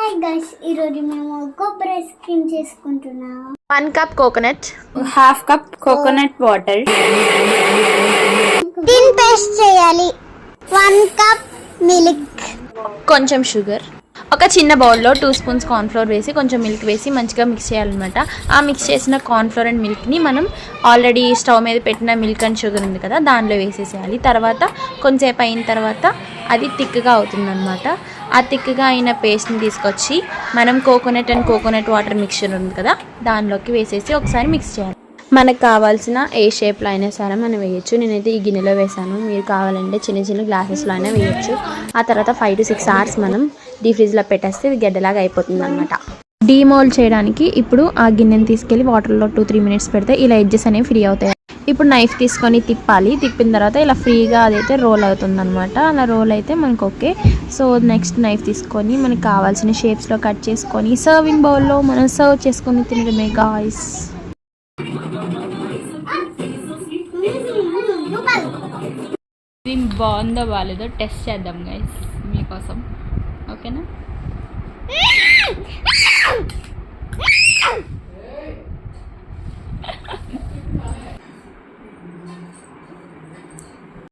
Hi guys, ఈరోజు మేము కొబ్బరి ఐస్ క్రీమ్ చేసుకుంటున్నాం. 1 cup coconut, half cup coconut water, thin paste చేయాలి. 1 కప్ మిల్క్, కొంచెం షుగర్, ఒక చిన్న బౌల్లో 2 స్పూన్స్ కార్న్ఫ్లోర్ వేసి కొంచెం మిల్క్ వేసి మంచిగా మిక్స్ చేయాలన్నమాట. ఆ మిక్స్ చేసిన కార్న్ఫ్లోర్ అండ్ మిల్క్ని మనం ఆల్రెడీ స్టవ్ మీద పెట్టిన మిల్క్ అండ్ షుగర్ ఉంది కదా, దానిలో వేసేసేయాలి. తర్వాత కొంచెంసేపు అయిన తర్వాత అది థిక్గా అవుతుందన్నమాట. ఆ థిక్గా అయిన పేస్ట్ని తీసుకొచ్చి మనం కోకోనట్ వాటర్ మిక్చర్ ఉంది కదా, దానిలోకి వేసేసి ఒకసారి మిక్స్ చేయాలి. మనకు కావాల్సిన ఏ షేప్లో అయినా సరే మనం వేయచ్చు. నేనైతే ఈ గిన్నెలో వేసాను, మీరు కావాలంటే చిన్న చిన్న గ్లాసెస్లో అయినా వేయచ్చు. ఆ తర్వాత 5 to 6 hours మనం డీ ఫ్రిడ్జ్లో పెట్టేస్తే ఇది గడ్డలాగా అయిపోతుంది అనమాట. డీమోల్డ్ చేయడానికి ఇప్పుడు ఆ గిన్నెని తీసుకెళ్ళి వాటర్లో 2-3 minutes పెడితే ఇలా ఎడ్జెస్ అనేవి ఫ్రీ అవుతాయి. ఇప్పుడు నైఫ్ తీసుకొని తిప్పాలి. తిప్పిన తర్వాత ఇలా ఫ్రీగా అదైతే రోల్ అవుతుంది అనమాట. అలా రోల్ అయితే మనకు ఓకే. సో నెక్స్ట్ నైఫ్ తీసుకొని మనకు కావాల్సిన షేప్స్లో కట్ చేసుకొని సర్వింగ్ బౌల్లో మనం సర్వ్ చేసుకొని తినడమే గాయ్స్. ఇది బాగుందో బాగాలేదో టెస్ట్ చేద్దాం గైస్ మీకోసం, ఓకేనా?